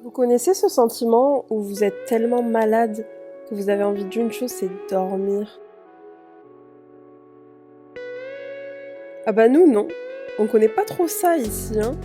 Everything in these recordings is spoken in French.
Vous connaissez ce sentiment où vous êtes tellement malade que vous avez envie d'une chose, c'est dormir? Ah bah nous non, on connaît pas trop ça ici, hein.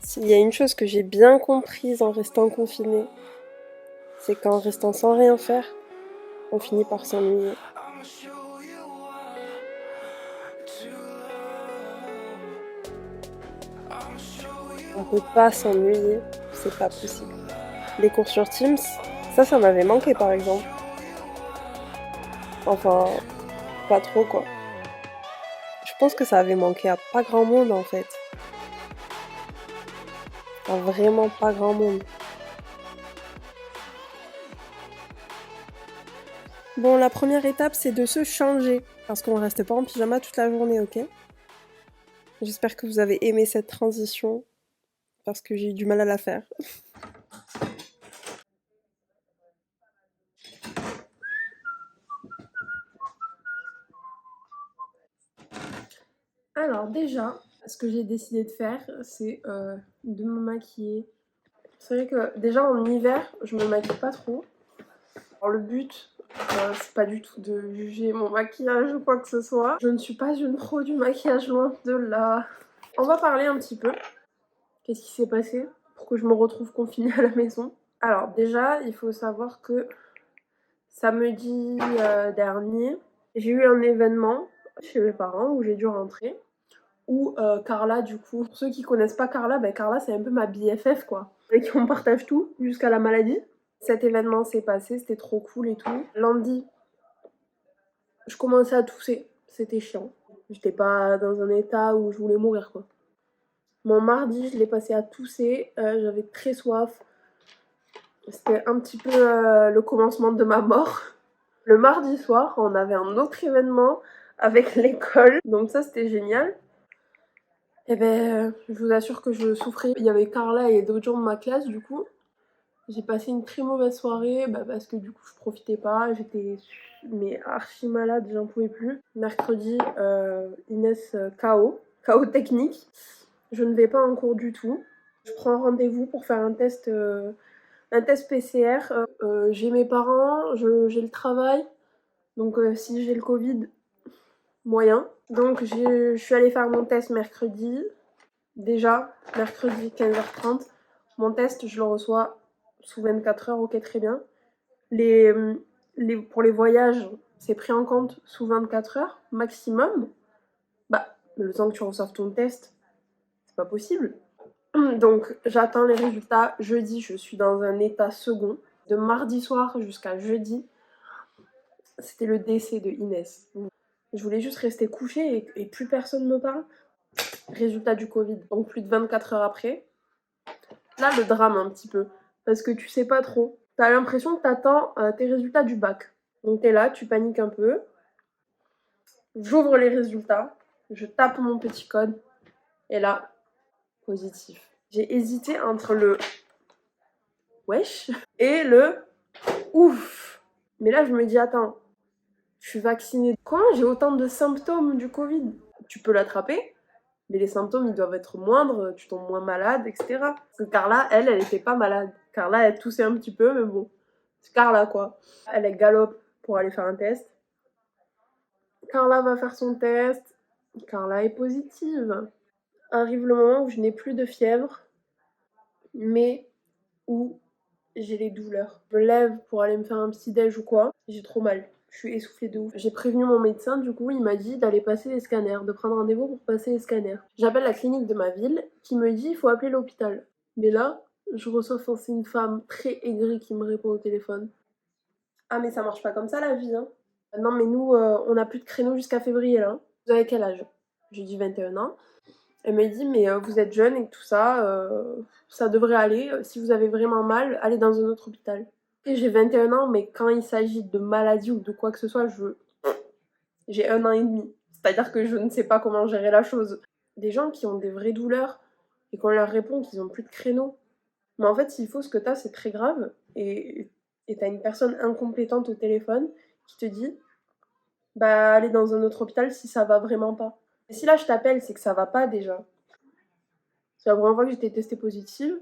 S'il y a une chose que j'ai bien comprise en restant confinée, c'est qu'en restant sans rien faire, on finit par s'ennuyer. On peut pas s'ennuyer, c'est pas possible. Les cours sur Teams, ça m'avait manqué par exemple. Enfin, pas trop quoi. Je pense que ça avait manqué à pas grand monde en fait. Enfin, vraiment pas grand monde. Bon, la première étape, c'est de se changer, parce qu'on ne reste pas en pyjama toute la journée, ok? J'espère que vous avez aimé cette transition, parce que j'ai eu du mal à la faire. Alors déjà, ce que j'ai décidé de faire, c'est de me maquiller. C'est vrai que déjà en hiver, je me maquille pas trop. Alors le but, c'est pas du tout de juger mon maquillage ou quoi que ce soit. Je ne suis pas une pro du maquillage, loin de là. On va parler un petit peu. Qu'est-ce qui s'est passé pour que je me retrouve confinée à la maison? Alors déjà, il faut savoir que samedi dernier, j'ai eu un événement chez mes parents où j'ai dû rentrer. Où Carla, du coup, pour ceux qui connaissent pas Carla, Carla c'est un peu ma BFF quoi. Avec qui on partage tout jusqu'à la maladie. Cet événement s'est passé, c'était trop cool et tout. Lundi, je commençais à tousser, c'était chiant. J'étais pas dans un état où je voulais mourir quoi. Mon mardi, je l'ai passé à tousser, j'avais très soif. C'était un petit peu le commencement de ma mort. Le mardi soir, on avait un autre événement avec l'école, donc ça c'était génial. Et je vous assure que je souffrais. Il y avait Carla et d'autres gens de ma classe, du coup. J'ai passé une très mauvaise soirée, parce que du coup je profitais pas, j'étais mais archi malade, j'en pouvais plus. Mercredi, Inès KO technique. Je ne vais pas en cours du tout. Je prends rendez-vous pour faire un test PCR. J'ai mes parents, j'ai le travail, donc si j'ai le Covid, moyen. Donc je suis allée faire mon test mercredi. Déjà, mercredi 15h30, mon test, je le reçois sous 24 heures, ok, très bien. Pour les voyages, c'est pris en compte sous 24 heures maximum. Le temps que tu reçoives ton test, c'est pas possible. Donc, j'attends les résultats. Jeudi, je suis dans un état second. De mardi soir jusqu'à jeudi, c'était le décès de Inès. Je voulais juste rester couchée et plus personne me parle. Résultat du Covid, donc plus de 24 heures après. Là, le drame un petit peu, parce que tu sais pas trop. T'as l'impression que t'attends tes résultats du bac. Donc t'es là, tu paniques un peu. J'ouvre les résultats, je tape mon petit code, et là, positif. J'ai hésité entre le wesh et le ouf. Mais là, je me dis, attends, je suis vaccinée. Comment j'ai autant de symptômes du Covid? Tu peux l'attraper, mais les symptômes, ils doivent être moindres, tu tombes moins malade, etc. Parce que Carla, elle était pas malade. Carla, elle toussait un petit peu, mais bon. C'est Carla, quoi. Elle galope pour aller faire un test. Carla va faire son test. Carla est positive. Arrive le moment où je n'ai plus de fièvre, mais où j'ai les douleurs. Je me lève pour aller me faire un petit déj ou quoi. J'ai trop mal. Je suis essoufflée de ouf. J'ai prévenu mon médecin, du coup, il m'a dit d'aller passer les scanners, de prendre rendez-vous pour passer les scanners. J'appelle la clinique de ma ville qui me dit il faut appeler l'hôpital. Mais là, je reçois c'est une femme très aigrie qui me répond au téléphone. Ah mais ça marche pas comme ça la vie, hein. Non mais nous, on n'a plus de créneau jusqu'à février là. Vous avez quel âge? J'ai dit 21 ans. Elle m'a dit mais vous êtes jeune et tout ça, ça devrait aller. Si vous avez vraiment mal, allez dans un autre hôpital. Et j'ai 21 ans, mais quand il s'agit de maladie ou de quoi que ce soit, j'ai 1 an et demi. C'est-à-dire que je ne sais pas comment gérer la chose. Des gens qui ont des vraies douleurs, et qu'on leur répond qu'ils ont plus de créneau. Mais en fait, s'il faut, ce que t'as, c'est très grave, et t'as une personne incompétente au téléphone qui te dit bah aller dans un autre hôpital si ça va vraiment pas. Et si là je t'appelle, c'est que ça va pas déjà. C'est la première fois que j'étais testée positive.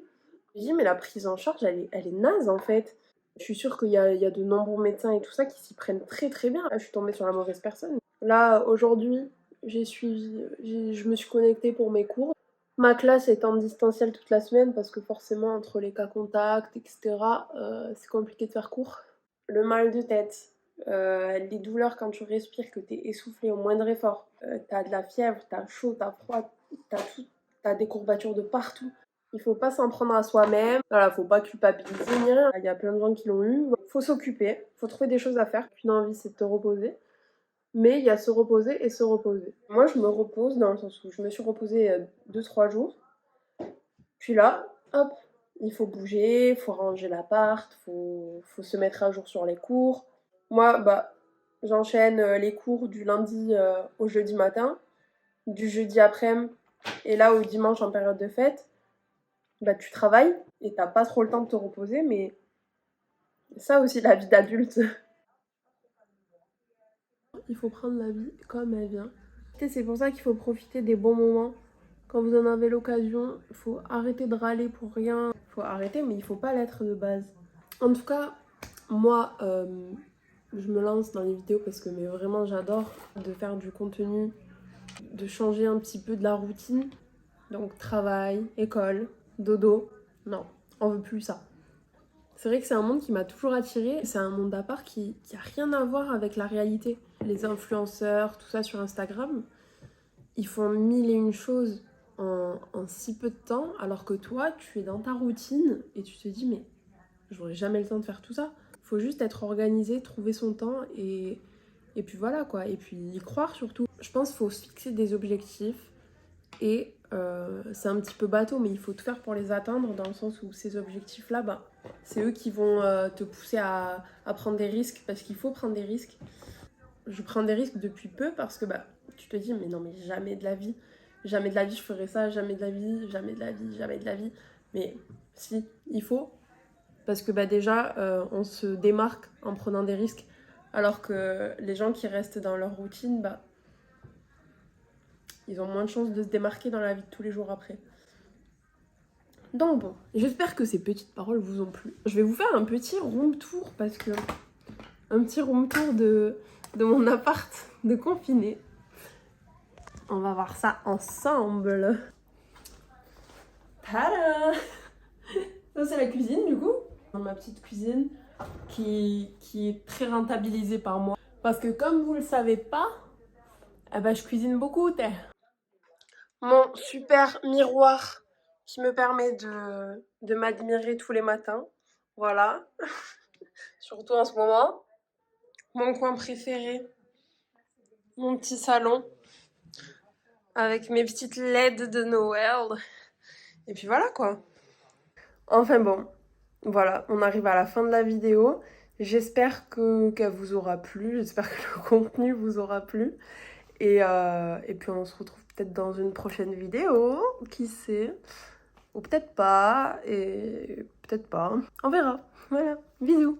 Je me dis mais la prise en charge elle est naze en fait. Je suis sûre qu'il y a de nombreux médecins et tout ça qui s'y prennent très très bien. Là, je suis tombée sur la mauvaise personne. Là aujourd'hui, je me suis connectée pour mes cours. Ma classe est en distanciel toute la semaine parce que forcément entre les cas contacts, etc., c'est compliqué de faire cours. Le mal de tête, les douleurs quand tu respires, que t'es essoufflé au moindre effort, t'as de la fièvre, t'as chaud, t'as froid, t'as des courbatures de partout. Il faut pas s'en prendre à soi-même, voilà, faut pas culpabiliser ni rien. Il y a plein de gens qui l'ont eu. Faut s'occuper, faut trouver des choses à faire. Une envie, c'est de te reposer. Mais il y a se reposer et se reposer. Moi, je me repose dans le sens où je me suis reposée 2-3 jours. Puis là, hop, il faut bouger, faut ranger l'appart, faut se mettre à jour sur les cours. Moi, bah, j'enchaîne les cours du lundi au jeudi matin, du jeudi après-midi, et là au dimanche en période de fête, bah tu travailles et t'as pas trop le temps de te reposer, mais ça aussi la vie d'adulte. Il faut prendre la vie comme elle vient. C'est pour ça qu'il faut profiter des bons moments. Quand vous en avez l'occasion, il faut arrêter de râler pour rien. Il faut arrêter, mais il faut pas l'être de base. En tout cas, moi, je me lance dans les vidéos parce que mais vraiment j'adore de faire du contenu, de changer un petit peu de la routine. Donc travail, école, dodo, non, on veut plus ça. C'est vrai que c'est un monde qui m'a toujours attirée. C'est un monde à part qui a rien à voir avec la réalité. Les influenceurs, tout ça sur Instagram, ils font mille et une choses en si peu de temps, alors que toi, tu es dans ta routine et tu te dis mais j'aurai jamais le temps de faire tout ça. Faut juste être organisé, trouver son temps et puis voilà quoi. Et puis y croire surtout. Je pense qu'il faut se fixer des objectifs et c'est un petit peu bateau, mais il faut tout faire pour les atteindre dans le sens où ces objectifs-là, bah, c'est eux qui vont te pousser à prendre des risques parce qu'il faut prendre des risques. Je prends des risques depuis peu parce que bah, tu te dis mais non mais jamais de la vie je ferai ça, jamais de la vie, jamais de la vie, jamais de la vie. Mais si, il faut. Parce que bah déjà, on se démarque en prenant des risques, alors que les gens qui restent dans leur routine, bah, ils ont moins de chances de se démarquer dans la vie de tous les jours après. Donc bon, j'espère que ces petites paroles vous ont plu. Je vais vous faire un petit room tour, parce que... Un petit room tour de mon appart de confiné. On va voir ça ensemble. Tada! Ça c'est la cuisine du coup. Ma petite cuisine qui est très rentabilisée par moi. Parce que comme vous le savez pas, eh ben, je cuisine beaucoup. Mon super miroir qui me permet de m'admirer tous les matins. Voilà. Surtout en ce moment. Mon coin préféré. Mon petit salon. Avec mes petites LED de Noël. Et puis voilà quoi. Enfin bon. Voilà, on arrive à la fin de la vidéo. J'espère qu'elle vous aura plu. J'espère que le contenu vous aura plu. Et puis on se retrouve peut-être dans une prochaine vidéo. Qui sait? Ou peut-être pas. Et peut-être pas. On verra. Voilà. Bisous.